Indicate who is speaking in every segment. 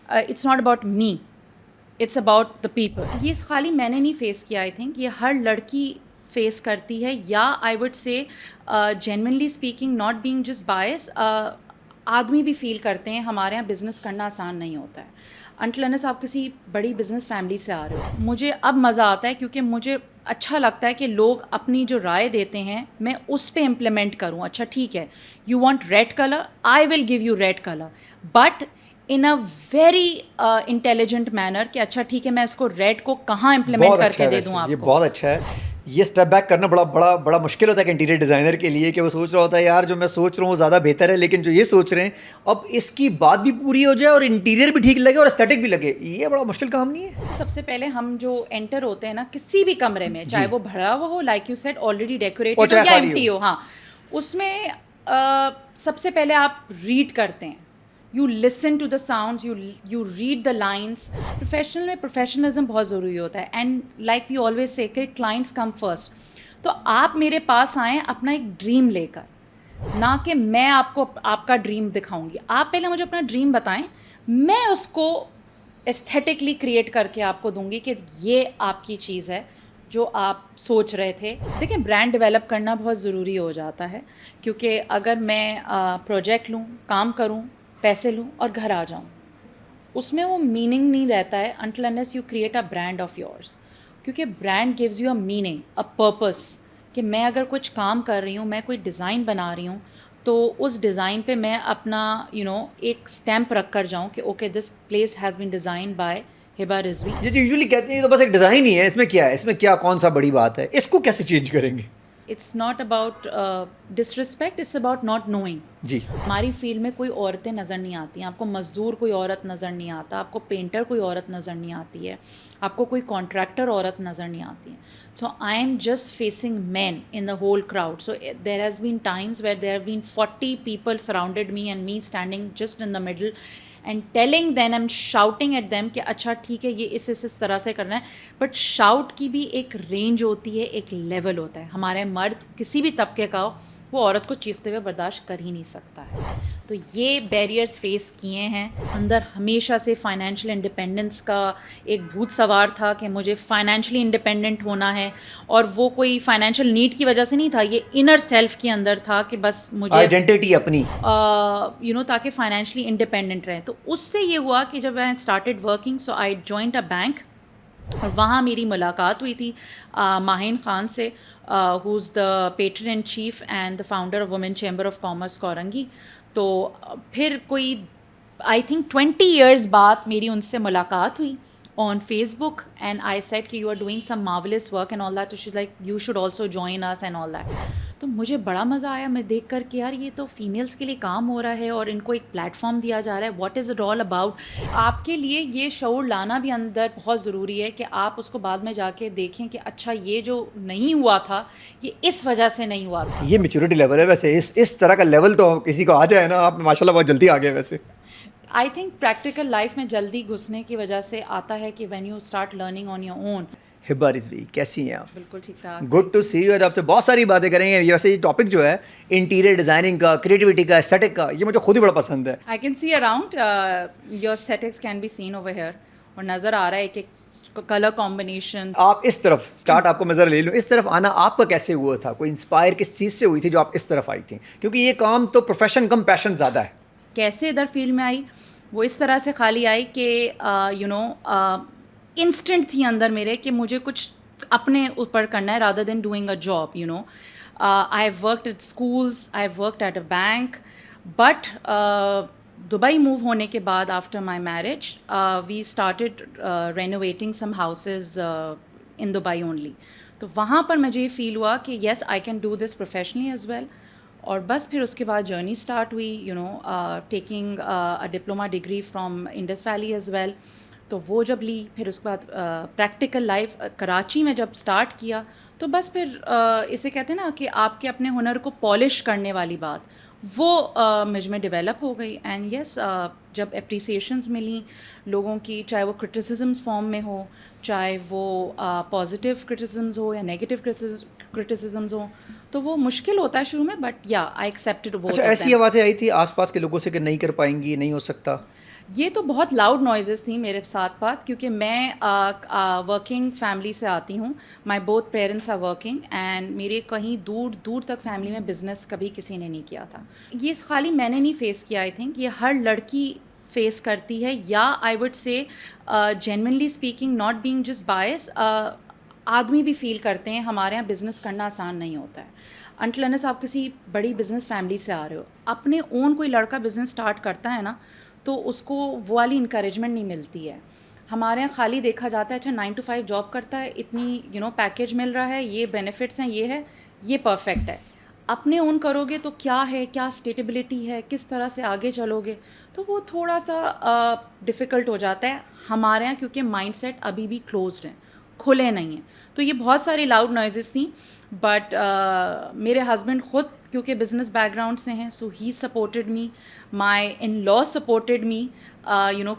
Speaker 1: It's not about me, it's about the people. یہ خالی میں نے نہیں فیس کیا, آئی تھنک یہ ہر لڑکی فیس کرتی ہے, یا آئی وڈ سے genuinely speaking, not being just bias, آدمی بھی فیل کرتے ہیں ہمارے یہاں بزنس کرنا آسان نہیں ہوتا ہے انٹل انلیس آپ کسی بڑی بزنس فیملی سے آ رہے ہو. مجھے اب مزہ آتا ہے کیونکہ مجھے اچھا لگتا ہے کہ لوگ اپنی جو رائے دیتے ہیں میں اس پہ امپلیمنٹ کروں. اچھا ٹھیک ہے, you want red colour, I will give you red colour, but in a very intelligent manner کہ اچھا ٹھیک ہے میں اس کو ریڈ کو کہاں امپلیمنٹ
Speaker 2: بہت
Speaker 1: کر
Speaker 2: اچھا
Speaker 1: کے
Speaker 2: ہے
Speaker 1: دے
Speaker 2: ویسے,
Speaker 1: دوں
Speaker 2: یہ
Speaker 1: آپ کو.
Speaker 2: بہت اچھا ہے. یہ اسٹیپ بیک کرنا بڑا مشکل ہوتا ہے کہ انٹیریئر ڈیزائنر کے لیے, کہ وہ سوچ رہا ہوتا ہے یار جو میں سوچ رہا ہوں وہ زیادہ بہتر ہے, لیکن جو یہ سوچ رہے ہیں اب اس کی بات بھی پوری ہو جائے اور انٹیریئر بھی ٹھیک لگے اور اسٹیٹک بھی لگے, یہ بڑا مشکل کام نہیں ہے.
Speaker 1: سب سے پہلے ہم جو انٹر ہوتے ہیں نا کسی بھی کمرے میں, چاہے وہ بھرا ہوا ہو like you said already decorated ہو یا ایمٹی ہو, ہاں اس میں سب سے پہلے آپ ریڈ کرتے ہیں, you listen to the sounds, you read the lines. Professional میں پروفیشنلزم بہت ضروری ہوتا ہے, and like we always say کہ کلائنٹس کم فرسٹ. تو آپ میرے پاس آئیں اپنا ایک ڈریم لے کر, نہ کہ میں آپ کو آپ کا ڈریم دکھاؤں گی. آپ پہلے مجھے اپنا ڈریم بتائیں, میں اس کو ایستھیٹکلی کریٹ کر کے آپ کو دوں گی کہ یہ آپ کی چیز ہے جو آپ سوچ رہے تھے. دیکھیں برانڈ ڈیولپ کرنا بہت ضروری ہو جاتا ہے, کیونکہ اگر میں پروجیکٹ لوں, کام کروں, پیسے لوں اور گھر آ جاؤں, اس میں وہ میننگ نہیں رہتا ہے until unless you create a brand of yours. کیونکہ brand gives you a meaning, a purpose, کہ میں اگر کچھ کام کر رہی ہوں, میں کوئی ڈیزائن بنا رہی ہوں, تو اس ڈیزائن پہ میں اپنا ایک اسٹیمپ رکھ کر جاؤں کہ okay this place has been design by Hiba Rizvi.
Speaker 2: یہ جو یوزلی کہتے ہیں تو بس ایک ڈیزائن ہی ہے, اس میں کیا ہے, اس میں کیا کون سا بڑی بات ہے, اس کو کیسے چینج کریں گے؟
Speaker 1: It's not about disrespect, it's about not knowing.
Speaker 2: جی
Speaker 1: ہماری فیلڈ میں کوئی عورتیں نظر نہیں آتی ہیں, آپ کو مزدور کوئی عورت نظر نہیں آتا, آپ کو پینٹر کوئی عورت نظر نہیں آتی ہے, آپ کو کوئی کانٹریکٹر عورت نظر نہیں آتی ہے. So I am just facing men in the whole crowd. So there has been times where there have been 40 people surrounded me and me standing just in the middle and telling them, I am shouting at them کہ اچھا ٹھیک ہے یہ اس طرح سے کرنا ہے. But shout کی بھی ایک رینج ہوتی ہے, ایک لیول ہوتا ہے. ہمارے مرد کسی بھی طبقے کا ہو, وہ عورت کو چیختے ہوئے برداشت کر ہی نہیں سکتا ہے. تو یہ بیریئرز فیس کیے ہیں. اندر ہمیشہ سے فائنینشیل انڈیپینڈنس کا ایک بھوت سوار تھا کہ مجھے فائنینشلی انڈیپینڈنٹ ہونا ہے, اور وہ کوئی فائنینشیل نیڈ کی وجہ سے نہیں تھا, یہ انر سیلف کے اندر تھا کہ بس مجھے
Speaker 2: آئیڈینٹی اپنی
Speaker 1: تاکہ فائنینشلی انڈیپینڈنٹ رہے. تو اس سے یہ ہوا کہ جب میں started working, so I joined a bank, اور وہاں میری ملاقات ہوئی تھی ماہین خان سے, who is the patron in chief and the founder of women chamber of commerce Korangi. تو پھر کوئی آئی تھنک 20 ایئرز بعد میری ان سے ملاقات ہوئی on Facebook, and I said کہ you are doing some marvellous work and all that. She is like you should also join us and all that. تو مجھے بڑا مزہ آیا میں دیکھ کر کہ یار یہ تو فیمیلس کے لیے کام ہو رہا ہے اور ان کو ایک پلیٹ فارم دیا جا رہا ہے. What is it all about. آپ کے لیے یہ شعور لانا بھی اندر بہت ضروری ہے کہ آپ اس کو بعد میں جا کے دیکھیں کہ اچھا یہ جو نہیں ہوا تھا یہ اس وجہ سے نہیں ہوا تھا.
Speaker 2: یہ میچورٹی لیول ہے ویسے, اس طرح کا لیول تو کسی کو آ جائے نا, آپ ماشاء اللہ بہت جلدی آ گئے ویسے.
Speaker 1: آئی تھنک پریکٹیکل لائف میں جلدی گھسنے کی وجہ سے آتا ہے کہ when you start learning on your own.
Speaker 2: Hiba Rizvi کیسی ہیں آپ؟
Speaker 1: بالکل ٹھیک ٹھاک.
Speaker 2: Good to see you. اور آپ سے بہت ساری باتیں کریں گے. ویسے یہ ٹاپک جو ہے انٹیریئر ڈیزائننگ کا, کریٹیوٹی کا, ایسٹھیٹک کا, یہ مجھے خود ہی بڑا پسند ہے.
Speaker 1: I can see around your aesthetics can be seen over here, اور نظر آ رہا ہے ایک ایک کلر کمبینیشن.
Speaker 2: آپ اس طرف اسٹارٹ, آپ کو نظر لے لوں, اس طرف آنا آپ کا کیسے ہوا تھا؟ کوئی انسپائر کس چیز سے ہوئی تھی جو آپ اس طرف آئی تھیں؟ کیونکہ یہ کام تو پروفیشن کم پیشن زیادہ ہے.
Speaker 1: کیسے ادھر فیلڈ میں آئی, وہ اس طرح سے خالی آئی کہ انسٹنٹ تھی اندر میرے کہ مجھے کچھ اپنے اوپر کرنا ہے rather than doing a job. I have worked at schools, I have worked at a bank, but Dubai move ہونے کے بعد after my marriage we started renovating some houses in Dubai only. تو وہاں پر مجھے یہ فیل ہوا کہ yes I can do this professionally as well. اور بس پھر اس کے بعد جرنی اسٹارٹ ہوئی, taking a diploma degree from Indus Valley as well. تو وہ جب لی, پھر اس کے بعد پریکٹیکل لائف کراچی میں جب اسٹارٹ کیا, تو بس پھر اسے کہتے ہیں نا کہ آپ کے اپنے ہنر کو پالش کرنے والی بات, وہ مجھ میں ڈیولپ ہو گئی. اینڈ یس جب اپریسیشنز ملیں لوگوں کی, چاہے وہ کرٹیسزمس فارم میں ہو, چاہے وہ پازیٹیو کرٹیسزمز ہو یا نیگیٹو کرٹیسزمز ہوں, تو وہ مشکل ہوتا ہے شروع میں, بٹ یا آئی ایکسیپٹڈ.
Speaker 2: اچھا, ایسی آوازیں آئی تھی آس پاس کے لوگوں سے کہ نہیں کر پائیں گی, نہیں ہو سکتا؟
Speaker 1: یہ تو بہت لاؤڈ نوائزز تھیں میرے ساتھ بات, کیونکہ میں ورکنگ فیملی سے آتی ہوں. My both parents are working and میرے کہیں دور دور تک فیملی میں بزنس کبھی کسی نے نہیں کیا تھا. یہ خالی میں نے نہیں فیس کیا, آئی تھنک یہ ہر لڑکی فیس کرتی ہے, یا آئی وڈ سے genuinely speaking, not being just bias, آدمی بھی فیل کرتے ہیں ہمارے یہاں بزنس کرنا آسان نہیں ہوتا ہے. انٹل انلیس آپ کسی بڑی بزنس فیملی سے آ رہے ہو, اپنے اون کوئی لڑکا بزنس اسٹارٹ کرتا ہے نا تو اس کو وہ والی انکریجمنٹ نہیں ملتی ہے. ہمارے یہاں خالی دیکھا جاتا ہے اچھا 9 to 5 جاب کرتا ہے, اتنی پیکیج مل رہا ہے, یہ بینیفٹس ہیں, یہ ہے, یہ پرفیکٹ ہے. اپنے اون کرو گے تو کیا ہے, کیا اسٹیٹیبلٹی ہے, کس طرح سے آگے چلو گے, تو وہ تھوڑا سا ڈیفیکلٹ ہو جاتا ہے ہمارے یہاں, کیونکہ مائنڈ سیٹ ابھی بھی کلوزڈ ہیں, کھلے نہیں ہیں. تو یہ بہت ساری لاؤڈ نوائزز تھیں, بٹ میرے ہسبینڈ خود کیونکہ بزنس بیک گراؤنڈ سے ہیں, so he supported me, my in laws supported me,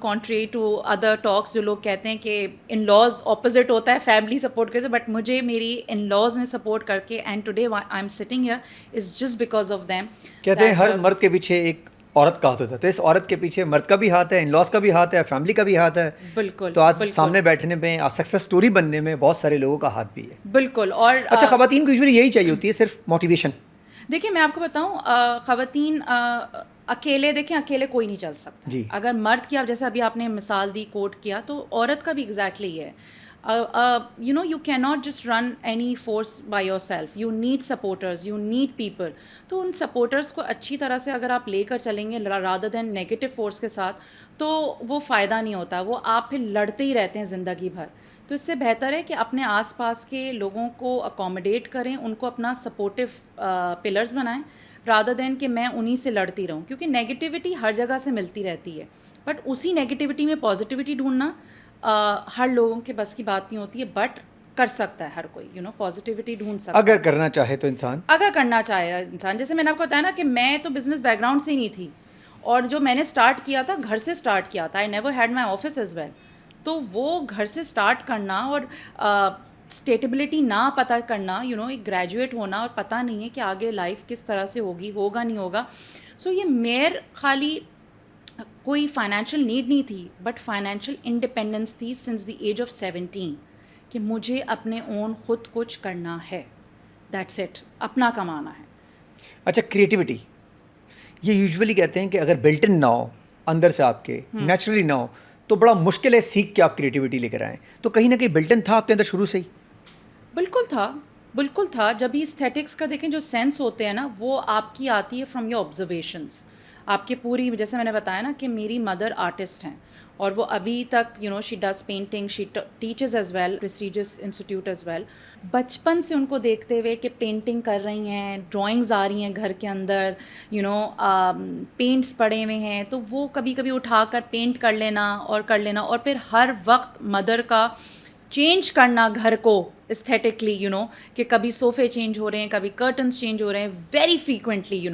Speaker 1: country to other talks جو لوگ کہتے ہیں کہ ان لاز اپوزٹ ہوتا ہے فیملی سپورٹ کرتے, بٹ مجھے میری ان لاز نے سپورٹ کر کے, and today I am sitting here is just because of them.
Speaker 2: کہتے ہیں ہر مرد کے پیچھے ایک عورت کا ہاتھ ہوتا ہے, تو اس عورت کے پیچھے مرد کا بھی ہاتھ ہے, ان لاز کا بھی ہاتھ ہے, فیملی کا بھی ہاتھ ہے.
Speaker 1: بالکل.
Speaker 2: تو آج سامنے بیٹھنے میں, سکسیس سٹوری بننے میں بہت سارے لوگوں کا ہاتھ بھی ہے.
Speaker 1: بالکل. اور
Speaker 2: اچھا, خواتین کو یوزلی یہی چاہیے ہوتی ہے, صرف موٹیویشن.
Speaker 1: دیکھیں میں آپ کو بتاؤں, خواتین اکیلے, دیکھیں اکیلے کوئی نہیں چل سکتا. اگر مرد کی, آپ جیسے ابھی آپ نے مثال دی, کوٹ کیا, تو عورت کا بھی ایگزیکٹلی ہے. you cannot just run any force by yourself, you need supporters, you need people. تو ان سپورٹرس کو اچھی طرح سے اگر آپ لے کر چلیں گے rather than نیگیٹو فورس کے ساتھ, تو وہ فائدہ نہیں ہوتا, وہ آپ پھر لڑتے ہی رہتے ہیں زندگی بھر. تو اس سے بہتر ہے کہ اپنے آس پاس کے لوگوں کو اکوموڈیٹ کریں, ان کو اپنا سپورٹیو پلرز بنائیں, rather than کہ میں انہی سے لڑتی رہوں, کیونکہ نیگیٹیوٹی ہر جگہ سے ملتی رہتی ہے, بٹ اسی نیگیٹیوٹی میں پازیٹیوٹی ڈھونڈنا ہر لوگوں کے بس کی بات نہیں ہوتی ہے, بٹ کر سکتا ہے ہر کوئی, پازیٹیوٹی ڈھونڈ سکتا ہے
Speaker 2: اگر کرنا چاہے تو انسان,
Speaker 1: اگر کرنا چاہے انسان. جیسے میں نے آپ کو بتایا نا کہ میں تو بزنس بیک گراؤنڈ سے ہی نہیں تھی, اور جو میں نے اسٹارٹ کیا تھا گھر سے اسٹارٹ کیا تھا, I never had my office as well. تو وہ گھر سے اسٹارٹ کرنا اور اسٹیٹیبلٹی نہ پتہ کرنا, ایک گریجویٹ ہونا اور پتہ نہیں ہے کہ آگے لائف کس طرح سے ہوگی, ہوگا نہیں ہوگا. سو یہ میر خالی کوئی فائنینشیل نیڈ نہیں تھی, بٹ فائنینشیل انڈیپینڈنس تھی سنس دی ایج آف 17, کہ مجھے اپنے اون خود کچھ کرنا ہے, دیٹس اٹ, اپنا کمانا ہے.
Speaker 2: اچھا, کریٹیوٹی, یہ یوزولی کہتے ہیں کہ اگر بلٹ ان نہ ہو اندر سے, آپ کے نیچرلی نہ ہو, تو بڑا مشکل ہے سیکھ کے آپ کریٹیوٹی لے کر آئیں. تو کہیں نہ کہیں بلٹ ان تھا آپ کے اندر شروع سے ہی؟
Speaker 1: بالکل تھا, بالکل تھا. جب بھی استھیٹکس کا دیکھیں جو سینس ہوتے ہیں نا, وہ آپ کی آتی ہے فرام یور آبزرویشنس. آپ کے پوری, جیسے میں نے بتایا نا کہ میری مدر آرٹسٹ ہیں, اور وہ ابھی تک she does painting, she teaches as well, prestigious institute as well. بچپن سے ان کو دیکھتے ہوئے کہ پینٹنگ کر رہی ہیں, ڈرائنگز آ رہی ہیں گھر کے اندر, پینٹس پڑے ہوئے ہیں, تو وہ کبھی کبھی اٹھا کر پینٹ کر لینا, اور پھر ہر وقت مدر کا چینج کرنا گھر کو استھیٹکلی, کہ کبھی صوفے چینج ہو رہے ہیں, کبھی کرٹنس چینج ہو رہے ہیں, ویری فریکوینٹلی,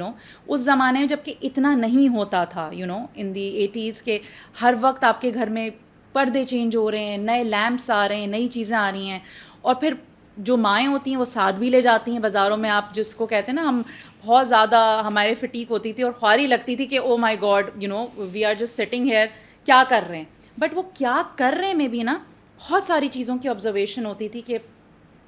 Speaker 1: اس زمانے میں جب کہ اتنا نہیں ہوتا تھا, ان دی 80s کے ہر وقت آپ کے گھر میں پردے چینج ہو رہے ہیں, نئے لیمپس آ رہے ہیں, نئی چیزیں آ رہی ہیں. اور پھر جو مائیں ہوتی ہیں وہ ساتھ بھی لے جاتی ہیں بازاروں میں, آپ جس کو کہتے ہیں نا, ہم بہت زیادہ ہمارے فٹیک ہوتی تھی اور خواری لگتی تھی کہ oh my God, we are just sitting here, کیا کر رہے ہیں. بٹ وہ کیا کر رہے میں بھی نا بہت ساری چیزوں کی آبزرویشن ہوتی تھی, کہ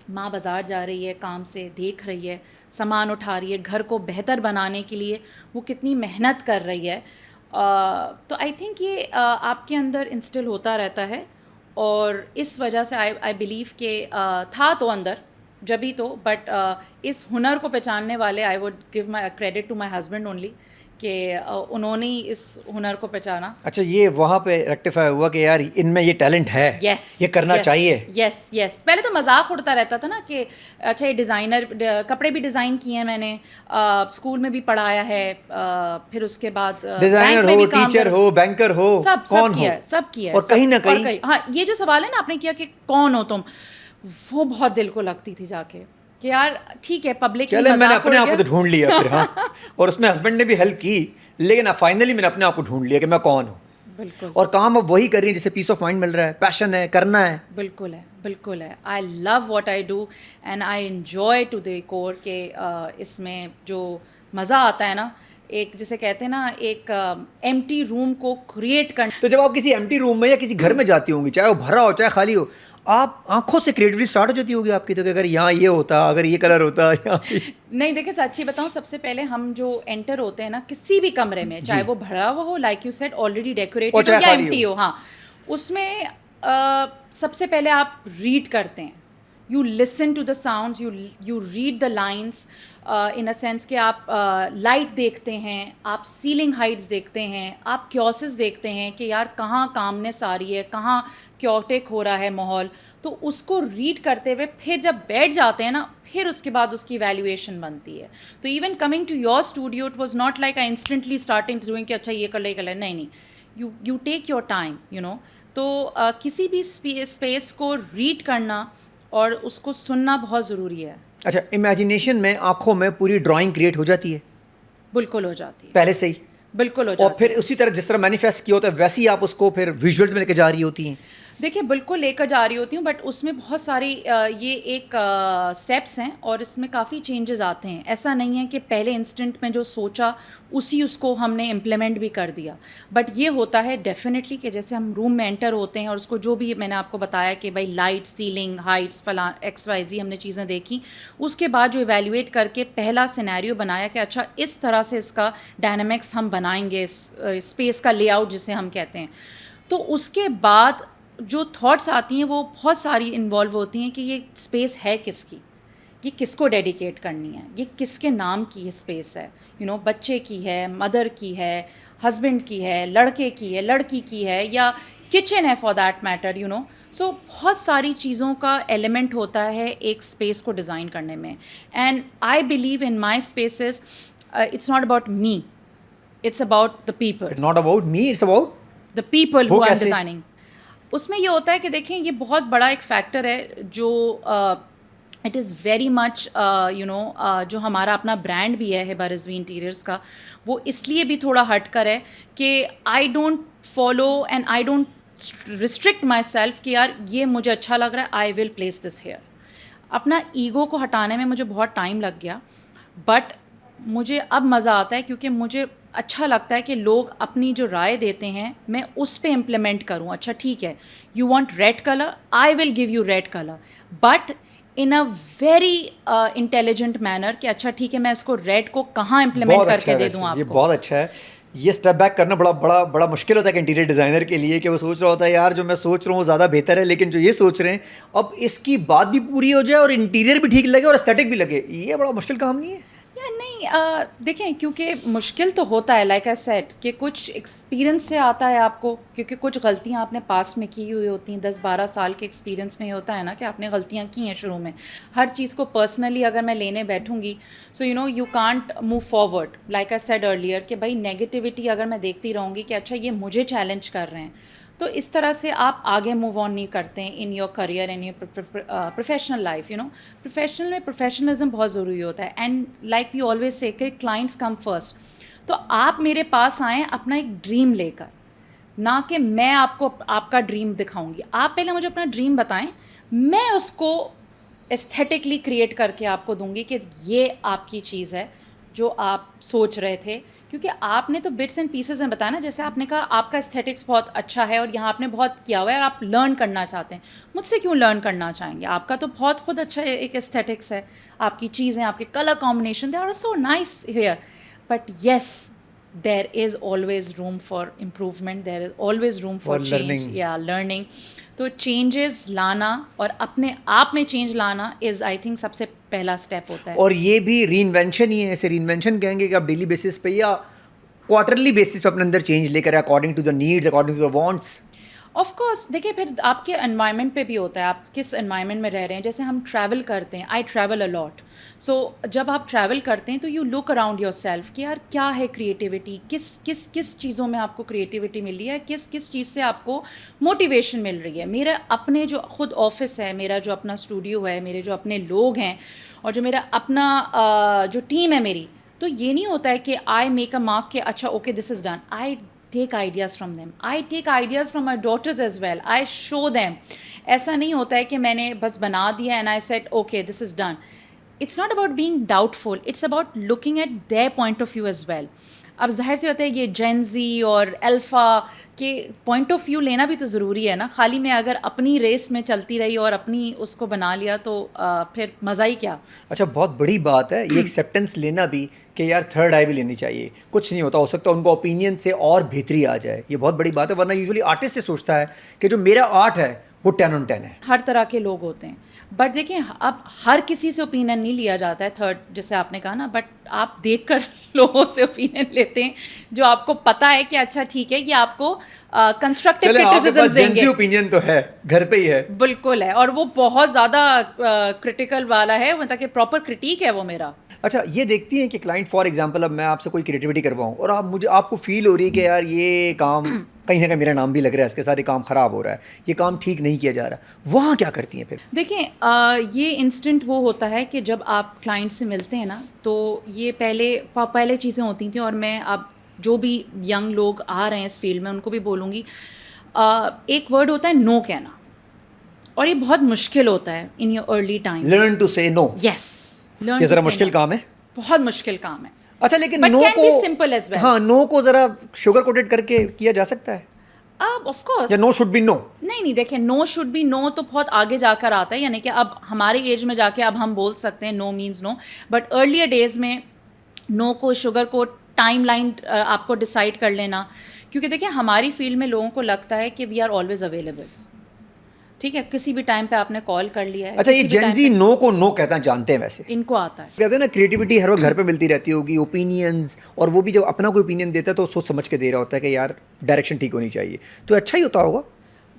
Speaker 1: ماں بازار جا رہی ہے, کام سے دیکھ رہی ہے, سامان اٹھا رہی ہے, گھر کو بہتر بنانے کے لیے وہ کتنی محنت کر رہی ہے. تو آئی تھنک یہ آپ کے اندر انسٹل ہوتا رہتا ہے, اور اس وجہ سے آئی بلیو کہ تھا تو اندر جبھی تو, بٹ اس ہنر کو پہچاننے والے, I would give my credit to my husband only, کہ انہوں نے اس ہنر کو پہچانا.
Speaker 2: اچھا, یہ وہاں پہ ریکٹیفائی ہوا کہ یار ان میں یہ ٹیلنٹ ہے, یہ کرنا چاہیے.
Speaker 1: یس. پہلے تو مذاق اڑتا رہتا تھا نا کہ اچھا یہ ڈیزائنر, کپڑے بھی ڈیزائن کیے ہیں میں نے, اسکول میں بھی پڑھایا ہے, پھر اس کے بعد
Speaker 2: ڈیزائنر ہو, ٹیچر ہو, بینکر ہو, کون ہو,
Speaker 1: سب کیا.
Speaker 2: اور کہیں نہ کہیں,
Speaker 1: ہاں, یہ جو سوال ہے نا آپ نے کیا کہ کون ہو تم, وہ بہت دل کو لگتی تھی جا کے, کہ یار ٹھیک ہے پبلک
Speaker 2: چلے میں نے اپنے آپ کو تو ڈھونڈ لیا پھر. ہاں, اور اس میں ہسبینڈ نے بھی ہیلپ کی, لیکن فائنلی میں نے اپنے آپ کو ڈھونڈ لیا کہ میں کون ہوں.
Speaker 1: بالکل.
Speaker 2: اور کام اب وہی کر رہی ہیں جسے پیس آف مائنڈ مل رہا ہے, پیشن ہے, کرنا ہے.
Speaker 1: بالکل ہے, بالکل ہے. I love what I do and I enjoy to the core, کہ اس میں جو مزہ آتا ہے نا, ایک جسے کہتے ہیں نا ایک ایمٹی روم کو کریٹ کرنا.
Speaker 2: تو جب آپ کسی ایمٹی روم میں یا کسی گھر میں جاتی ہوں گی, چاہے وہ بھرا ہو چاہے خالی ہو, آپ آنکھوں سے کریٹیوٹی اسٹارٹ ہو جاتی ہوگی آپ کی, تو کہ اگر یہاں یہ ہوتا, اگر یہ کلر ہوتا
Speaker 1: نہیں دیکھیں سچی بتاؤں, سب سے پہلے ہم جو انٹر ہوتے ہیں نا کسی بھی کمرے میں, چاہے وہ بھرا ہوا ہو like you said already decorated ہو یا ایمٹی ہو, ہاں, اس میں سب سے پہلے آپ ریڈ کرتے ہیں. You listen to the sounds, you read the lines in a sense کہ آپ لائٹ دیکھتے ہیں, آپ سیلنگ ہائٹس دیکھتے ہیں, آپ کیوسز دیکھتے ہیں کہ یار کہاں کامنس آ رہی ہے, کہاں کیوٹک ہو رہا ہے ماحول. تو اس کو ریڈ کرتے ہوئے پھر جب بیٹھ جاتے ہیں نا, پھر اس کے بعد اس کی ویلیویشن بنتی ہے. تو even coming to your studio it was not like I instantly starting doing کہ اچھا یہ کلر نہیں نہیں, you take your time you know. تو کسی بھی اسپیس کو ریڈ کرنا اور اس کو سننا بہت ضروری ہے.
Speaker 2: اچھا, امیجنیشن میں آنکھوں میں پوری ڈرائنگ کریٹ ہو جاتی ہے
Speaker 1: بالکل ہو جاتی ہے,
Speaker 2: پہلے سے ہی,
Speaker 1: بالکل ہو جاتی ہے.
Speaker 2: اور پھر اسی طرح جس طرح مینیفیسٹ کیا ہوتا ہے ویسے ہی آپ اس کو پھر ویژولز میں لے کے جا رہی ہوتی ہیں.
Speaker 1: دیکھیے بالکل لے کر جا رہی ہوتی ہوں, بٹ اس میں بہت ساری یہ ایک اسٹیپس ہیں اور اس میں کافی چینجز آتے ہیں. ایسا نہیں ہے کہ پہلے انسٹنٹ میں جو سوچا اسی اس کو ہم نے امپلیمنٹ بھی کر دیا, بٹ یہ ہوتا ہے ڈیفینیٹلی کہ جیسے ہم روم میں انٹر ہوتے ہیں اور اس کو جو بھی میں نے آپ کو بتایا کہ بھائی لائٹ, سیلنگ ہائٹس, فلاں ایکس وائی زی ہم نے چیزیں دیکھی, اس کے بعد جو ایویلیویٹ کر کے پہلا سینیریو بنایا کہ اچھا اس طرح سے اس کا ڈائنامکس ہم بنائیں گے, اس اسپیس کا لے آؤٹ جسے ہم کہتے ہیں. تو اس کے بعد جو تھاٹس آتی ہیں وہ بہت ساری انوالو ہوتی ہیں کہ یہ اسپیس ہے کس کی, یہ کس کو ڈیڈیکیٹ کرنی ہے, یہ کس کے نام کی اسپیس ہے, یو نو, بچے کی ہے, مدر کی ہے, ہسبینڈ کی ہے, لڑکے کی ہے, لڑکی کی ہے, یا کچن ہے for that matter, you know. So بہت ساری چیزوں کا ایلیمنٹ ہوتا ہے ایک اسپیس کو ڈیزائن کرنے میں. And I believe in my spaces it's not about me, it's about the people.
Speaker 2: It's not about me, it's about
Speaker 1: the people who are designing. اس میں یہ ہوتا ہے کہ دیکھیں یہ بہت بڑا ایک فیکٹر ہے جو it is very much you know, جو ہمارا اپنا برانڈ بھی ہے ہبا رضوی انٹیریئرس کا, وہ اس لیے بھی تھوڑا ہٹ کر ہے کہ I don't follow and I don't restrict my self کہ یار یہ مجھے اچھا لگ رہا ہے, آئی ول پلیس دس ہیئر. اپنا ایگو کو ہٹانے میں مجھے بہت ٹائم لگ گیا, بٹ مجھے اب مزہ آتا ہے کیونکہ مجھے اچھا لگتا ہے کہ لوگ اپنی جو رائے دیتے ہیں میں اس پہ امپلیمنٹ کروں. اچھا ٹھیک ہے, you want red colour, I will give you red colour, but in a very intelligent manner کہ اچھا ٹھیک ہے میں اس کو ریڈ کو کہاں امپلیمنٹ کر کے دے دوں آپ کو.
Speaker 2: یہ بہت اچھا ہے. یہ اسٹیپ بیک کرنا بڑا مشکل ہوتا ہے کہ انٹیریئر ڈیزائنر کے لیے, کہ وہ سوچ رہا ہوتا ہے یار جو میں سوچ رہا ہوں وہ زیادہ بہتر ہے, لیکن جو یہ سوچ رہے ہیں اب اس کی بات بھی پوری ہو جائے اور انٹیریئر بھی ٹھیک لگے اور ایستھیٹک بھی لگے, یہ بڑا مشکل کام نہیں ہے.
Speaker 1: یا نہیں, دیکھیں کیونکہ مشکل تو ہوتا ہے لائک آئی سیڈ کہ کچھ ایکسپیرینس سے آتا ہے آپ کو, کیونکہ کچھ غلطیاں آپ نے پاسٹ میں کی ہوئی ہوتی ہیں. 10-12 سال کے ایکسپیرینس میں یہ ہوتا ہے نا کہ آپ نے غلطیاں کی ہیں شروع میں. ہر چیز کو پرسنلی اگر میں لینے بیٹھوں گی so you know you can't move forward like I said earlier کہ بھائی نیگیٹیوٹی اگر میں دیکھتی رہوں گی کہ اچھا یہ مجھے چیلنج کر رہے ہیں, تو اس طرح سے آپ آگے موو آن نہیں کرتے ہیں in your career, in your professional life. You know professional میں پروفیشنلزم بہت ضروری ہوتا ہے, and like you always say کہ کلائنٹس کم فرسٹ. تو آپ میرے پاس آئیں اپنا ایک ڈریم لے کر, نہ کہ میں آپ کو آپ کا ڈریم دکھاؤں گی. آپ پہلے مجھے اپنا ڈریم بتائیں, میں اس کو ایستھیٹکلی کریٹ کر کے آپ کو دوں گی کہ یہ آپ کی چیز ہے جو آپ سوچ رہے تھے. کیونکہ آپ نے تو بٹس اینڈ پیسز میں بتایا نا, جیسے آپ نے کہا آپ کا استھیٹکس بہت اچھا ہے اور یہاں آپ نے بہت کیا ہوا ہے اور آپ لرن کرنا چاہتے ہیں. مجھ سے کیوں لرن کرنا چاہیں گے, آپ کا تو بہت خود اچھا ایک استھیٹکس ہے, آپ کی چیزیں, آپ کے colour combination they are so nice here. But yes there is always room for improvement, there is always room for change یا لرننگ. تو چینجز لانا اور اپنے آپ میں چینج لانا از آئی تھنک سب سے پہلا اسٹیپ ہوتا ہے.
Speaker 2: اور یہ بھی ری انوینشن ہی ہے, ایسے ری انوینشن کہیں گے کہ آپ ڈیلی بیسس پہ یا کوارٹرلی بیسس پہ اپنے اندر چینج لے کر according to the needs, according to the wants.
Speaker 1: Of course دیکھیے پھر آپ کے انوائرمنٹ پہ بھی ہوتا ہے, آپ کس انوائرمنٹ میں رہ رہے ہیں. جیسے ہم ٹریول کرتے ہیں, آئی ٹریول اے لاٹ, سو جب آپ ٹریول کرتے ہیں تو you look around yourself کہ یار کیا ہے کریٹیوٹی, کس چیزوں میں آپ کو کریٹیوٹی مل رہی ہے, کس چیز سے آپ کو موٹیویشن مل رہی ہے. میرا اپنے جو خود آفس ہے, میرا جو اپنا اسٹوڈیو ہے, میرے جو اپنے لوگ ہیں اور جو میرا اپنا جو ٹیم ہے میری, تو یہ نہیں ہوتا ہے کہ آئی میک اے مارک کہ اچھا okay this is done. I take ideas from them, I take ideas from my daughters as well, I show them. ایسا نہیں ہوتا ہے کہ میں نے بس بنا دیا and I said okay this is done. It's not about being doubtful, it's about looking at their point of view as well. اب ظاہر سے ہوتا ہے یہ جین زی اور الفا کے پوائنٹ آف ویو لینا بھی تو ضروری ہے نا. خالی میں اگر اپنی ریس میں چلتی رہی اور اپنی اس کو بنا لیا تو پھر مزہ ہی کیا.
Speaker 2: اچھا بہت بڑی بات ہے یہ ایکسیپٹنس لینا بھی کہ یار تھرڈ آئی بھی لینی چاہیے, کچھ نہیں ہوتا, ہو سکتا ہے ان کو اوپینین سے اور بہتری آ جائے, یہ بہت بڑی بات ہے. ورنہ یوزلی آرٹسٹ سے سوچتا ہے کہ جو میرا آرٹ ہے وہ 10 on 10 ہے.
Speaker 1: ہر طرح کے لوگ ہوتے ہیں, بٹ دیکھیں اب ہر کسی سے اوپینین نہیں لیا جاتا ہے تھرڈ, جیسے آپ نے کہا نا, بٹ آپ دیکھ کر لوگوں سے اوپینین لیتے ہیں جو آپ کو پتا ہے کہ اچھا ٹھیک ہے یہ آپ کو کنسٹرکٹیو کرٹیسزم دیں گے.
Speaker 2: اوپینین تو ہے گھر پہ ہی ہے,
Speaker 1: بالکل ہے, اور وہ بہت زیادہ کرٹیکل والا ہے, مطلب کہ پراپر کرٹیک ہے وہ میرا.
Speaker 2: اچھا یہ دیکھتی ہیں کہ کلائنٹ فار ایگزامپل اب میں آپ سے کوئی کریٹیوٹی کرواؤں اور آپ کو فیل ہو رہی ہے کہ یار یہ کام کہیں نہ کہیں میرا نام بھی لگ رہا ہے اس کے ساتھ, یہ کام خراب ہو رہا ہے, یہ کام ٹھیک نہیں کیا جا رہا, وہاں کیا کرتی ہیں پھر؟
Speaker 1: دیکھیں یہ انسٹنٹ وہ ہوتا ہے کہ جب آپ کلائنٹ سے ملتے ہیں نا تو یہ پہلے چیزیں ہوتی تھیں, اور میں اب جو بھی ینگ لوگ آ رہے ہیں اس فیلڈ میں ان کو بھی بولوں گی, ایک ورڈ ہوتا ہے نو کہنا, اور یہ بہت مشکل ہوتا ہے in your early time.
Speaker 2: Learn to say no.
Speaker 1: یس,
Speaker 2: یہ ذرا مشکل کام ہے,
Speaker 1: بہت مشکل کام ہے.
Speaker 2: اچھا لیکن
Speaker 1: But
Speaker 2: نو
Speaker 1: can
Speaker 2: کو
Speaker 1: be simple as well.
Speaker 2: ہاں نو کو ذرا شوگر کوٹڈ کر کے کیا جا سکتا ہے,
Speaker 1: آف کورس.
Speaker 2: یا نو شوڈ بی نو؟
Speaker 1: نہیں دیکھیں, نو شوڈ بی نو تو بہت آگے جا کر آتا ہے, یعنی کہ اب ہمارے ایج میں جا کے اب ہم بول سکتے ہیں no means no, but earlier days میں نو کو شوگر کو ٹائم لائن آپ کو ڈیسائڈ کر لینا, کیونکہ دیکھیں ہماری فیلڈ میں لوگوں کو لگتا ہے کہ وی آر آلویز اویلیبل. ٹھیک ہے, کسی بھی ٹائم پہ آپ نے کال کر لیا ہے.
Speaker 2: اچھا یہ جین زی نو کو نو کہتا ہے, جانتے ہیں ویسے
Speaker 1: ان کو آتا ہے,
Speaker 2: کہتے ہیں نا کریٹیوٹی ہر وقت گھر پہ ملتی رہتی ہوگی, اوپینینز, اور وہ بھی جب اپنا کوئی اوپینین دیتا ہے تو سوچ سمجھ کے دے رہا ہوتا ہے کہ یار ڈائریکشن ٹھیک ہونی چاہیے, تو اچھا ہی ہوتا ہوگا.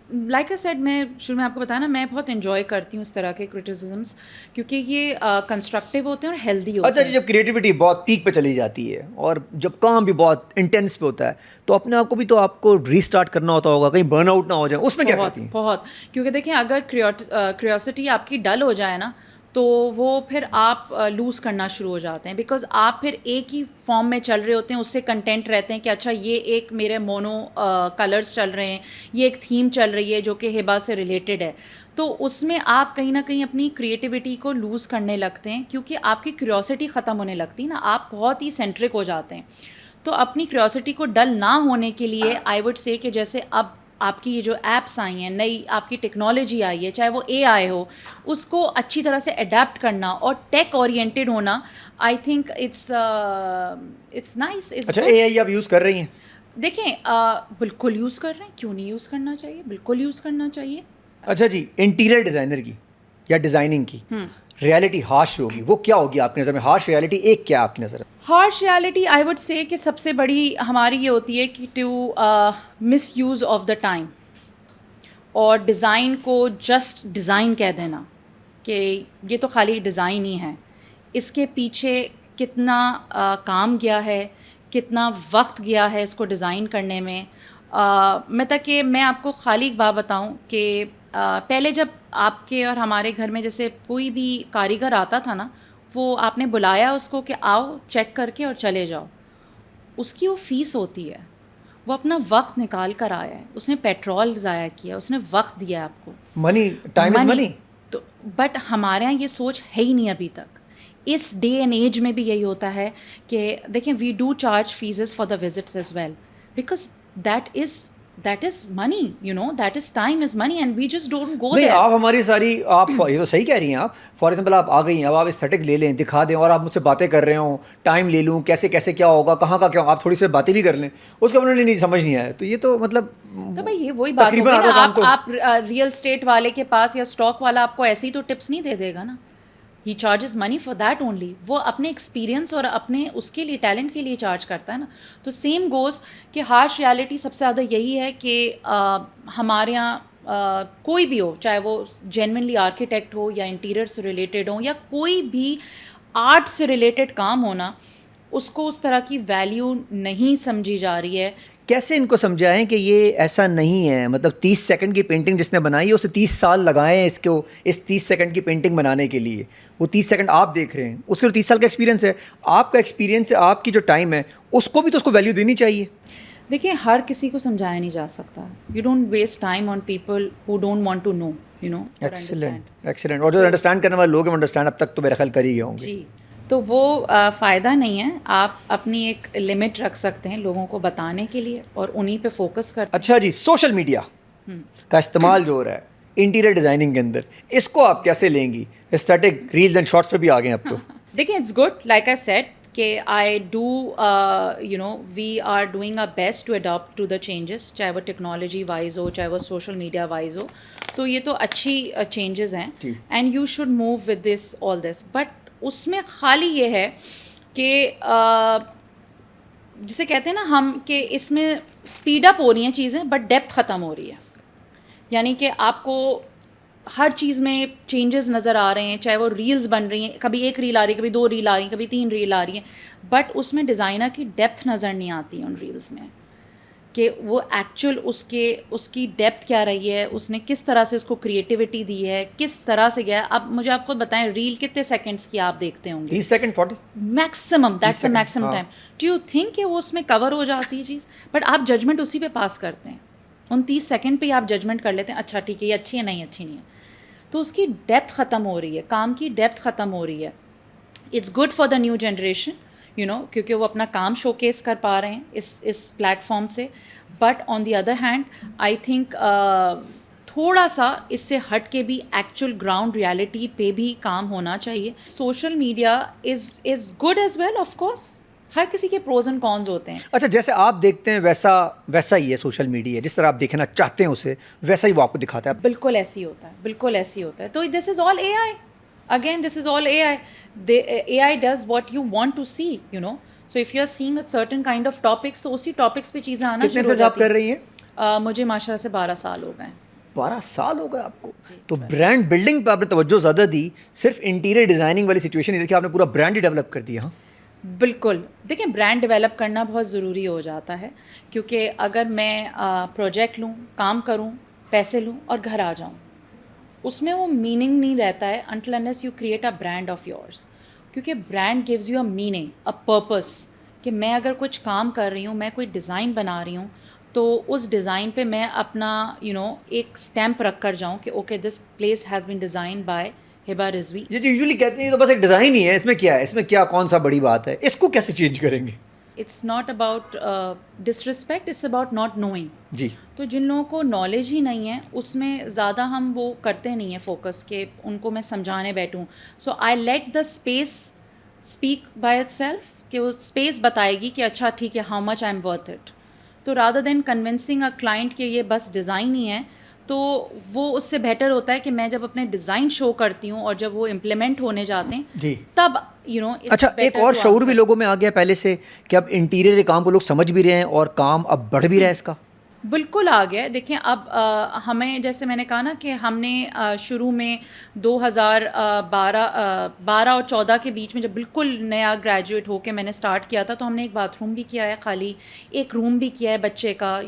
Speaker 1: لائک اے سیڈ, میں شروع میں آپ کو بتایا نا, میں بہت انجوائے کرتی ہوں اس طرح کے کرٹیسزمس, کیونکہ یہ کنسٹرکٹیو ہوتے ہیں اور ہیلدی ہوتے ہیں.
Speaker 2: اچھا جب کریٹیوٹی بہت پیک پہ چلی جاتی ہے اور جب کام بھی بہت انٹینس پہ ہوتا ہے تو اپنے آپ کو بھی تو آپ کو ری اسٹارٹ کرنا ہوتا ہوگا, کہیں برن آؤٹ نہ ہو جائے, اس میں کیا کرتی ہیں؟
Speaker 1: بہت, کیونکہ دیکھیں اگر کریوسٹی آپ کی ڈل ہو جائے نا تو وہ پھر آپ لوز کرنا شروع ہو جاتے ہیں, بیکاز آپ پھر ایک ہی فارم میں چل رہے ہوتے ہیں, اس سے کنٹینٹ رہتے ہیں کہ اچھا یہ ایک میرے مونو کلرز چل رہے ہیں, یہ ایک تھیم چل رہی ہے جو کہ ہبا سے ریلیٹڈ ہے, تو اس میں آپ کہیں نہ کہیں اپنی کریٹیوٹی کو لوز کرنے لگتے ہیں, کیونکہ آپ کی کریوسٹی ختم ہونے لگتی ہے نا, آپ بہت ہی سینٹرک ہو جاتے ہیں. تو اپنی کریوسٹی کو ڈل نہ ہونے کے لیے آئی وڈ سے کہ جیسے اب آپ کی یہ جو ایپس آئی ہیں, نئی آپ کی ٹیکنالوجی آئی ہے, چاہے وہ اے آئی ہو, اس کو اچھی طرح سے اڈیپٹ کرنا اور ٹیک اورینٹیڈ ہونا, آئی تھنک اٹس نائس.
Speaker 2: اچھا اے آئی آپ یوز کر رہی ہیں؟
Speaker 1: دیکھیں بالکل یوز کر رہے ہیں, کیوں نہیں یوز کرنا چاہیے, بالکل یوز کرنا چاہیے.
Speaker 2: اچھا جی, انٹیریئر ڈیزائنر کی یا ڈیزائننگ کی ریالٹی ہارش ہوگی, وہ کیا ہوگی آپ کی نظر میں؟ ہارش ریالٹی ایک کیا آپ کی نظر میں؟
Speaker 1: ہارش ریالٹی آئی وڈ سے کہ سب سے بڑی ہماری یہ ہوتی ہے کہ to misuse of the time, اور ڈیزائن کو جسٹ ڈیزائن کہہ دینا کہ یہ تو خالی ڈیزائن ہی ہے, اس کے پیچھے کتنا کام گیا ہے, کتنا وقت گیا ہے اس کو ڈیزائن کرنے میں. کہ میں آپ کو خالی ایک بات بتاؤں کہ پہلے جب آپ کے اور ہمارے گھر میں جیسے کوئی بھی کاریگر آتا تھا نا, وہ آپ نے بلایا اس کو کہ آؤ چیک کر کے اور چلے جاؤ, اس کی وہ فیس ہوتی ہے, وہ اپنا وقت نکال کر آیا ہے, اس نے پیٹرول ضائع کیا, اس نے وقت دیا آپ کو,
Speaker 2: منی, ٹائم از منی.
Speaker 1: تو بٹ ہمارے یہاں یہ سوچ ہے ہی نہیں ابھی تک. اس ڈے اینڈ ایج میں بھی یہی ہوتا ہے کہ دیکھیں we do charge fees for the visits as well, because that is money, you know, that is time is money, and we just don't go
Speaker 2: نہیں,
Speaker 1: دیئر.
Speaker 2: آپ ہماری ساری آپ یہ تو صحیح کہہ رہی ہیں, آپ فار ایگزامپل آپ آ گئی ہیں, اب آپ اسٹیٹک لے لیں, دکھا دیں, اور آپ مجھ سے باتیں کر رہے ہوں, ٹائم لے لوں, کیسے کیسے کیا ہوگا, کہاں کا کیا, آپ تھوڑی سی باتیں بھی کر لیں, اس کے بعد انہوں نے نہیں سمجھ نہیں آیا, تو یہ تو مطلب
Speaker 1: تو بھائی یہ وہی بات ہوگی نا, آپ ریئل اسٹیٹ والے کے پاس یا اسٹاک والا آپ کو ایسے ہی تو ٹپس نہیں دے دے گا نا, he charges money for that only, وہ اپنے ایکسپیرینس اور اپنے اس کے لیے ٹیلنٹ کے لیے چارج کرتا ہے نا. تو سیم گوز کہ ہارش ریالٹی سب سے زیادہ یہی ہے کہ ہمارے یہاں کوئی بھی ہو, چاہے وہ جینوینلی آرکیٹیکٹ ہو یا انٹیریئر سے ریلیٹڈ ہو یا کوئی بھی آرٹ سے ریلیٹڈ کام ہونا, اس کو اس طرح کی ویلیو نہیں سمجھی جا رہی ہے.
Speaker 2: کیسے ان کو سمجھائیں کہ یہ ایسا نہیں ہے, مطلب 30 سیکنڈ کی پینٹنگ جس نے بنائی ہے اسے 30 سال لگائے ہیں اس 30 سیکنڈ کی پینٹنگ بنانے کے لیے, وہ 30 سیکنڈ آپ دیکھ رہے ہیں, اس کے 30 سال کا ایکسپیرینس ہے, آپ کا ایکسپیرینس ہے, آپ کی جو ٹائم ہے اس کو بھی تو اس کو ویلیو دینی چاہیے.
Speaker 1: دیکھیں ہر کسی کو سمجھایا نہیں جا سکتا, you don't waste time on people who don't want to know, you know.
Speaker 2: Excellent, اور جو انڈرسٹینڈ کرنے والے لوگ ہیں انڈرسٹینڈ اب تک تو میرا خیال کر ہی گئے ہوں گے.
Speaker 1: جی, تو وہ فائدہ نہیں ہے. آپ اپنی ایک لمٹ رکھ سکتے ہیں لوگوں کو بتانے کے لیے اور انہیں پہ فوکس کرتے ہیں.
Speaker 2: اچھا جی, سوشل میڈیا کا استعمال جو ہو رہا ہے انٹیریئر ڈیزائننگ کے اندر, اس کو آپ کیسے لیں گی؟ اسٹیٹک ریلز اینڈ شارٹس پہ بھی آ گئے اب تو.
Speaker 1: دیکھیں, it's good, like I said کہ I do we are doing our best to adapt to the changes, چاہے وہ ٹیکنالوجی وائز ہو, چاہے وہ سوشل میڈیا وائز ہو. تو یہ تو اچھی چینجز ہیں and you should move with this all this. But اس میں خالی یہ ہے کہ جسے کہتے ہیں نا ہم کہ اس میں اسپیڈ اپ ہو رہی ہیں چیزیں بٹ ڈیپتھ ختم ہو رہی ہے. یعنی کہ آپ کو ہر چیز میں چینجز نظر آ رہے ہیں, چاہے وہ ریلز بن رہی ہیں, کبھی ایک ریل آ رہی ہے, کبھی 2 ریل آ رہی ہیں, کبھی 3 ریل آ رہی ہیں, بٹ اس میں ڈیزائنر کی ڈیپتھ نظر نہیں آتی ان ریلز میں کہ وہ ایکچوئل اس کی ڈیپتھ کیا رہی ہے, اس نے کس طرح سے اس کو کریٹیوٹی دی ہے, کس طرح سے گیا. اب مجھے آپ خود بتائیں, ریل کتنے سیکنڈس کی آپ دیکھتے ہوں گے؟
Speaker 2: 30 second 40
Speaker 1: maximum, that's the maximum time. Do you think کہ وہ اس میں کور ہو جاتی ہے چیز؟ بٹ آپ ججمنٹ اسی پہ پاس کرتے ہیں, ان 30 سیکنڈ پہ ہی آپ ججمنٹ کر لیتے ہیں, اچھا ٹھیک ہے یہ اچھی ہے, نہیں اچھی نہیں ہے. تو اس کی ڈیپتھ ختم ہو رہی ہے, کام کی ڈیپتھ ختم ہو رہی ہے. It's good for the new generation کیونکہ وہ اپنا کام شو کیس کر پا رہے ہیں اس پلیٹ فارم سے. But on the other hand I think تھوڑا سا اس سے ہٹ کے بھی ایکچوئل گراؤنڈ ریالٹی پہ بھی کام ہونا چاہیے. Social media is good as well, of course ہر کسی کے پروز اینڈ کونز ہوتے ہیں.
Speaker 2: اچھا, جیسے آپ دیکھتے ہیں ویسا ہی ہے سوشل میڈیا, جس طرح آپ دیکھنا چاہتے ہیں اسے ویسا ہی وہ آپ کو دکھاتا ہے.
Speaker 1: بالکل ایسی ہوتا ہے, بالکل ایسی ہوتا ہے. تو this is all A I, again this is all A I. A I does what you want to see, so if you are seeing a certain kind of topics, تو اسی ٹاپکس پہ چیزیں آنا شروع ہو جاتی ہیں.
Speaker 2: کتنے سے آپ کر رہی ہیں؟
Speaker 1: مجھے ماشاء اللہ سے 12 سال ہو گئے ہیں.
Speaker 2: 12 سال ہو گئے آپ کو. تو برانڈ بلڈنگ پہ آپ نے توجہ زیادہ دی, صرف انٹیریئر ڈیزائننگ والی سچویشن نہیں دیکھی, آپ نے پورا برانڈ ہی ڈیولپ کر دیا.
Speaker 1: بالکل, دیکھیں برانڈ ڈیولپ کرنا بہت ضروری ہو جاتا ہے, کیونکہ اگر میں پروجیکٹ لوں, کام کروں, پیسے لوں اور گھر آ جاؤں, اس میں وہ میننگ نہیں رہتا ہے until unless you create a brand of yours. کیونکہ brand gives you a meaning, a purpose, کہ میں اگر کچھ کام کر رہی ہوں, میں کوئی ڈیزائن بنا رہی ہوں, تو اس ڈیزائن پہ میں اپنا ایک اسٹیمپ رکھ کر جاؤں کہ okay this place has been design by Hiba Rizvi.
Speaker 2: یہ جو یوزلی کہتے ہیں تو بس ایک ڈیزائن ہی ہے, اس میں کیا ہے, اس میں کیا کون سا بڑی بات ہے, اس کو کیسے چینج کریں گے؟
Speaker 1: It's not about disrespect, it's about not knowing.
Speaker 2: جی,
Speaker 1: تو جن لوگوں کو نالج ہی نہیں ہے اس میں زیادہ ہم وہ کرتے نہیں ہیں فوکس کہ ان کو میں سمجھانے بیٹھوں. So I let the space speak by itself, کہ وہ اسپیس بتائے گی کہ اچھا ٹھیک ہے how much I am worth it. تو rather than convincing a client کہ یہ بس ڈیزائن ہی ہے, تو وہ اس سے بیٹر ہوتا ہے کہ میں جب اپنے ڈیزائن شو کرتی ہوں اور جب وہ امپلیمنٹ ہونے جاتے ہیں
Speaker 2: جی,
Speaker 1: تب
Speaker 2: اچھا ایک اور شعور بھی لوگوں میں آ گیا پہلے سے کہ اب انٹیریئر کے کام کو لوگ سمجھ بھی رہے ہیں اور کام اب بڑھ بھی رہا ہے اس کا.
Speaker 1: بالکل آ گیا. دیکھیں اب ہمیں جیسے میں نے کہا نا کہ ہم نے شروع میں 2012 اور 14 کے بیچ میں جب بالکل نیا گریجویٹ ہو کے میں نے اسٹارٹ کیا تھا, تو ہم نے ایک باتھ روم بھی کیا ہے, خالی ایک روم بھی کیا ہے بچے کا,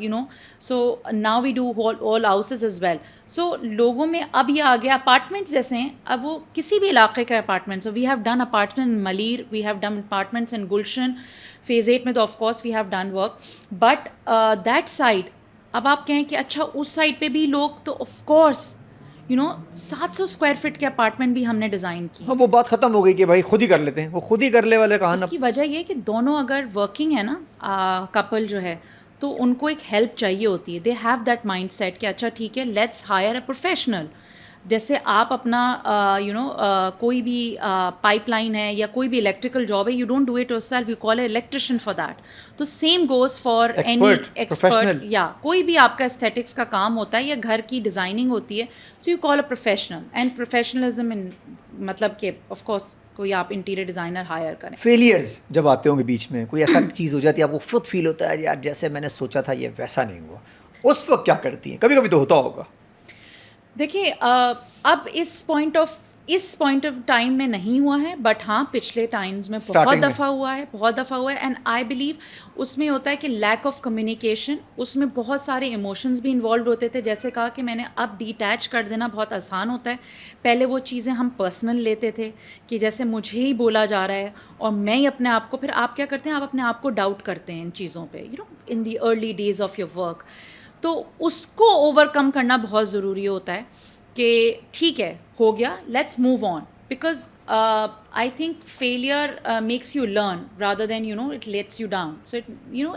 Speaker 1: so now we do all houses as well. So لوگوں میں اب یہ آ گیا, اپارٹمنٹس جیسے ہیں, اب وہ کسی بھی علاقے کے apartments, we have done apartment in Malir, we have done apartments in Gulshan, phase 8 میں تو of course we have done work, but that side اب آپ کہیں کہ اچھا اس سائڈ پہ بھی لوگ, تو آف کورس 700 اسکوائر فٹ کے اپارٹمنٹ بھی ہم نے ڈیزائن کی.
Speaker 2: ہاں, وہ بات ختم ہو گئی کہ بھائی خود ہی کر لیتے ہیں, وہ خود ہی کر لے والے کہاں.
Speaker 1: اس کی وجہ یہ کہ دونوں اگر ورکنگ ہے نا کپل جو ہے, تو ان کو ایک ہیلپ چاہیے ہوتی ہے. They have that mindset کہ اچھا ٹھیک ہے لیٹس ہائر اے پروفیشنل. جیسے آپ اپنا کوئی بھی پائپ لائن ہے یا کوئی بھی الیکٹریکل جاب ہے, you don't do it yourself, you call a electrician for that. تو same goes for any expert, یا کوئی بھی آپ کا استھیٹکس کا کام ہوتا ہے یا گھر کی ڈیزائننگ ہوتی ہے, so you call a professional. And professionalism in مطلب کہ آف کورس کوئی آپ انٹیریئر ڈیزائنر ہائر کریں.
Speaker 2: فیلیئرز جب آتے ہوں گے بیچ میں, کوئی ایسا چیز ہو جاتی ہے آپ کو خود فیل ہوتا ہے یار جیسے میں نے سوچا تھا یہ ویسا نہیں ہوا, اس وقت کیا کرتی ہیں؟ کبھی کبھی تو ہوتا ہوگا.
Speaker 1: دیکھیے اب اس پوائنٹ آف ٹائم میں نہیں ہوا ہے, بٹ ہاں پچھلے ٹائمز میں بہت دفعہ ہوا ہے. اینڈ آئی بلیو اس میں ہوتا ہے کہ لیک آف کمیونیکیشن, اس میں بہت سارے ایموشنز بھی انوالوڈ ہوتے تھے. جیسے کہا کہ میں نے اب ڈیٹیچ کر دینا بہت آسان ہوتا ہے. پہلے وہ چیزیں ہم پرسنل لیتے تھے کہ جیسے مجھے ہی بولا جا رہا ہے اور میں ہی اپنے آپ کو, پھر آپ کیا کرتے ہیں, آپ اپنے آپ کو ڈاؤٹ کرتے ہیں ان چیزوں پہ, in the early days of your work. تو اس کو اوور کم کرنا بہت ضروری ہوتا ہے کہ ٹھیک ہے ہو گیا, let's move on. because I think failure makes you learn rather than, you know, it lets you down. So it, you know,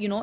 Speaker 1: you know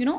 Speaker 1: you know,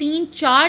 Speaker 1: 3-4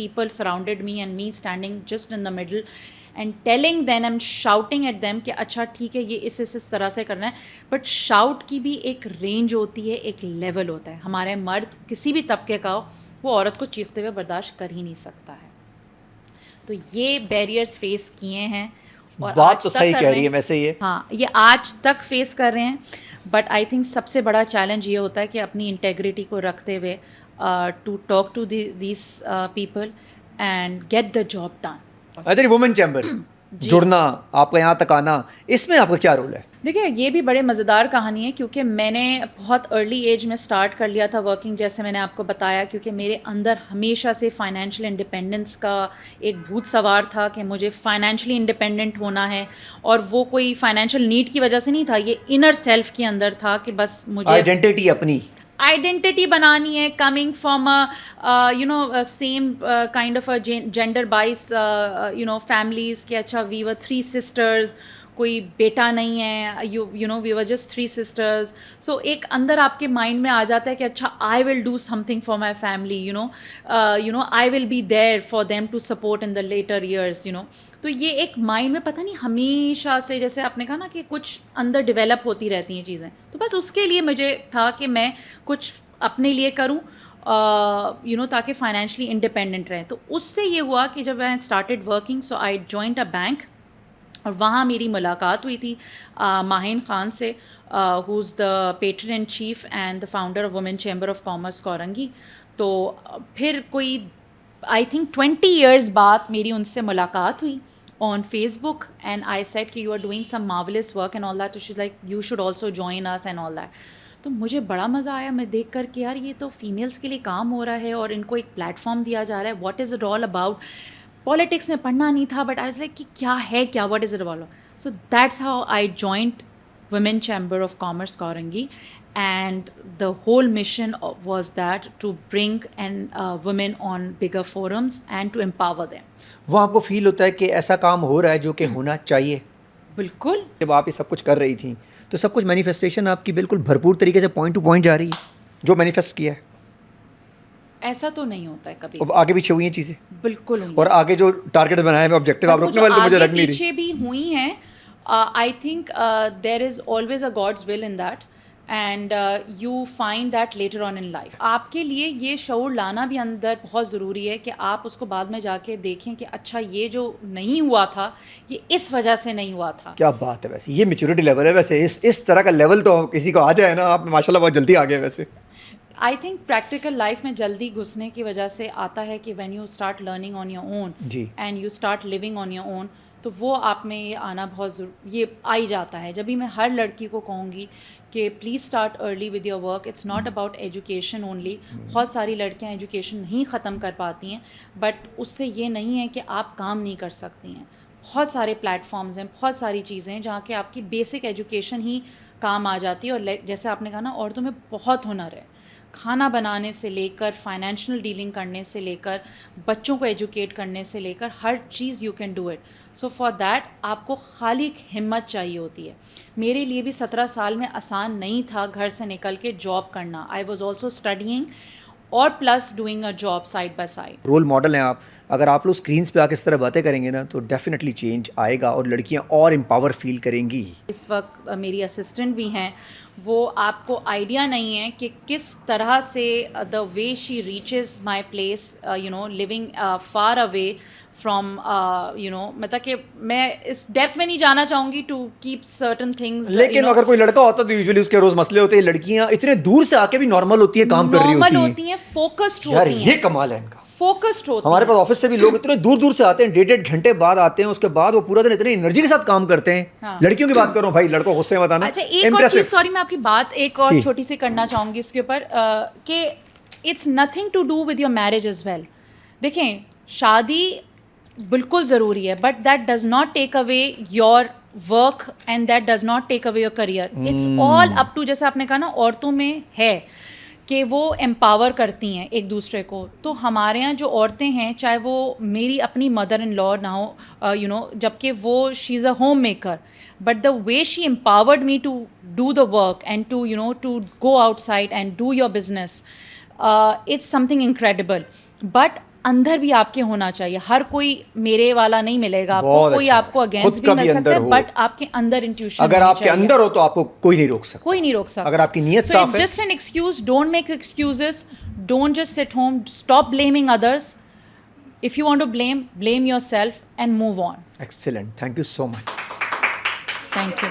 Speaker 1: people surrounded me and me standing just in the middle, and telling then am shouting at them کہ اچھا ٹھیک ہے یہ اس طرح سے کرنا ہے. But shout کی بھی ایک رینج ہوتی ہے, ایک لیول ہوتا ہے. ہمارے مرد کسی بھی طبقے کا ہو وہ عورت کو چیختے ہوئے برداشت کر ہی نہیں سکتا ہے. تو یہ بیریئرز فیس کیے ہیں اور
Speaker 2: بات تو صحیح کہہ رہی ہے ویسے یہ,
Speaker 1: ہاں یہ آج تک فیس کر رہے ہیں. بٹ آئی تھنک سب سے بڑا چیلنج یہ ہوتا ہے کہ اپنی انٹیگریٹی کو رکھتے ہوئے to talk to these people and get the job done.
Speaker 2: I think women chamber جڑنا, آپ کا یہاں تک آنا, اس میں آپ کا کیا رول ہے؟
Speaker 1: دیکھیے یہ بھی بڑے مزیدار کہانی ہے کیونکہ میں نے بہت ارلی ایج میں اسٹارٹ کر لیا تھا ورکنگ, جیسے میں نے آپ کو بتایا, کیونکہ میرے اندر ہمیشہ سے فائنینشیل انڈیپینڈنس کا ایک بھوت سوار تھا کہ مجھے فائنینشلی انڈیپینڈنٹ ہونا ہے. اور وہ کوئی فائنینشیل نیڈ کی وجہ سے نہیں تھا, یہ انر سیلف کے اندر تھا کہ بس مجھے
Speaker 2: آئیڈینٹی اپنی
Speaker 1: آئیڈینٹی بنانی ہے, coming from same kind of gender bias families کہ اچھا وی ور 3 sisters, کوئی بیٹا نہیں ہے, you know we were just 3 sisters. So ایک اندر آپ کے مائنڈ میں آ جاتا ہے کہ اچھا I will do something for my family, you know I will be there for them to support in the later years, you know. تو یہ ایک مائنڈ میں پتہ نہیں ہمیشہ سے, جیسے آپ نے کہا نا کہ کچھ اندر ڈیولپ ہوتی رہتی ہیں چیزیں, تو بس اس کے لیے مجھے تھا کہ میں کچھ اپنے لیے کروں, یو نو, تاکہ فائنینشلی انڈیپینڈنٹ رہیں. تو اس سے یہ ہوا کہ جب I started working, so I joined a bank, اور وہاں میری ملاقات ہوئی تھی ماہین خان سے, who is the patron in chief and the founder of women chamber of commerce Korangi. تو پھر کوئی آئی تھنک 20 years بعد میری ان سے ملاقات ہوئی on Facebook, and I said کہ you are doing some marvelous work and all that. So she's like, you should also join us and all that. تو مجھے بڑا مزہ آیا میں دیکھ کر کہ یار یہ تو فیمیلس کے لیے کام ہو رہا ہے اور ان کو ایک پلیٹ فارم دیا جا رہا ہے. What is it all about? Politics میں پڑھنا نہیں تھا, بٹ آئی واز لائک کہ کیا ہے کیا, what is it about. So that's how I joined woman chamber of commerce Korangi, and the whole mission was that to bring women on bigger forums and to empower them.
Speaker 2: وہ آپ کو فیل ہوتا ہے کہ ایسا کام ہو رہا ہے جو کہ ہونا چاہیے؟
Speaker 1: بالکل.
Speaker 2: جب آپ یہ سب کچھ کر رہی تھیں تو سب کچھ مینیفیسٹیشن آپ کی بالکل بھرپور طریقے سے پوائنٹ ٹو پوائنٹ جا رہی ہے جو مینیفیسٹ کیا ہے؟
Speaker 1: ایسا تو نہیں ہوتا ہے کبھی.
Speaker 2: اب آگے پیچھے ہوئی ہیں چیزیں؟
Speaker 1: بالکل ہوئی.
Speaker 2: اور آگے جو ٹارگیٹ بنائے ہیں آبجیکٹیو آپ رکنے والے تو مجھے لگ نہیں رہی.
Speaker 1: پیچھے بھی ہوئی ہیں. I think there is always a God's will in that, and you find that later on in life. آپ کے لیے یہ شعور لانا بھی اندر بہت ضروری ہے کہ آپ اس کو بعد میں جا کے دیکھیں کہ اچھا یہ جو نہیں ہوا تھا یہ اس وجہ سے نہیں ہوا تھا.
Speaker 2: کیا بات ہے, ویسے یہ میچورٹی لیول ہے. ویسے اس طرح کا لیول تو کسی کو آ جائے نا, آپ ماشاء اللہ بہت جلدی آ گئے. ویسے
Speaker 1: آئی تھنک پریکٹیکل لائف میں جلدی گھسنے کی وجہ سے آتا ہے کہ when you start learning on your own and you start living on your own, تو وہ آپ میں یہ آنا بہت یہ آ ہی جاتا ہے. جبھی میں ہر لڑکی کو کہوں گی کہ please start early with your work. It's not about education only. بہت ساری لڑکیاں ایجوکیشن نہیں ختم کر پاتی ہیں, بٹ اس سے یہ نہیں ہے کہ آپ کام نہیں کر سکتی ہیں. بہت سارے پلیٹ فارمز ہیں, بہت ساری چیزیں ہیں جہاں کہ آپ کی بیسک ایجوکیشن ہی کام آ جاتی ہے. اور جیسے آپ نے کہا نا, عورتوں میں بہت ہنر ہے, کھانا بنانے سے لے کر فائنینشیل ڈیلنگ کرنے سے لے کر بچوں کو ایجوکیٹ کرنے سے لے کر ہر چیز you can do it. So for that آپ کو خالی ہمت چاہیے ہوتی ہے. میرے لیے بھی 17 سال میں آسان نہیں تھا گھر سے نکل کے جاب کرنا. آئی واز آلسو اسٹڈیئنگ اور plus doing a job side by side.
Speaker 2: Role model ہیں آپ. اگر آپ لوگ اسکرینس پہ آ کے اس طرح باتیں کریں گے نا تو ڈیفینیٹلی چینج آئے گا اور لڑکیاں اور امپاور فیل کریں گی.
Speaker 1: اس وقت میری اسسٹنٹ بھی ہیں, وہ آپ کو آئیڈیا نہیں ہے کہ کس طرح سے the way she reaches my place, you know, living far away from, you know, مطلب کہ میں اس ڈیپتھ میں نہیں جانا چاہوں گی ٹو کیپ سرٹن تھنگز.
Speaker 2: لیکن اگر کوئی لڑکا ہوتا تو یوزلی اس کے روز مسئلے ہوتے ہیں. لڑکیاں اتنے دور سے آ کے بھی نارمل ہوتی ہیں, کام کر رہی
Speaker 1: ہوتی ہیں, فوکسڈ ہوتی ہیں.
Speaker 2: یار یہ کمال ہے ان کا,
Speaker 1: فوکسڈ ہوتی ہیں.
Speaker 2: ہمارے پاس آفس سے بھی لوگ اتنے دور دور سے آتے ہیں, 1.5 گھنٹے بعد آتے ہیں, اس کے بعد وہ پورا دن اتنی انرجی کے ساتھ کام کرتے ہیں. لڑکیوں کی بات کر رہا ہوں بھائی, لڑکوں غصے میں بتانا.
Speaker 1: اچھا ایک اور چیز, سوری میں آپ کی بات ایک اور چھوٹی سی کرنا چاہوں گی اس کے اوپر, کہ it's nothing to do with your marriage as well. دیکھیں شادی بالکل ضروری ہے, but that does not take away your work and that does not take away your career. It's all up to, جیسے آپ نے کہا نا, عورتوں میں ہے کہ وہ امپاور کرتی ہیں ایک دوسرے کو. تو ہمارے یہاں جو عورتیں ہیں, چاہے وہ میری اپنی مدر ان لا نہ ہو, یو نو, جب کہ وہ she is a homemaker, but the way she empowered me to do the work and to, you know, to go outside and do your business, it's something incredible. But اندر بھی آپ کے ہونا چاہیے. ہر کوئی میرے والا نہیں ملے گا آپ کو, کوئی آپ کو اگینسٹ بھی مل سکتا ہے, بٹ آپ کے اندر انٹیوشن,
Speaker 2: اگر آپ کے اندر ہو تو آپ کو کوئی نہیں روک سکتا,
Speaker 1: کوئی نہیں روک سکتا.
Speaker 2: اگر آپ کی نیت صاف ہے.
Speaker 1: Just an excuse, don't make excuses, don't just سٹ home, stop blaming others. If you want to blame yourself and move on.
Speaker 2: Excellent. Thank you so much.
Speaker 1: Thank you.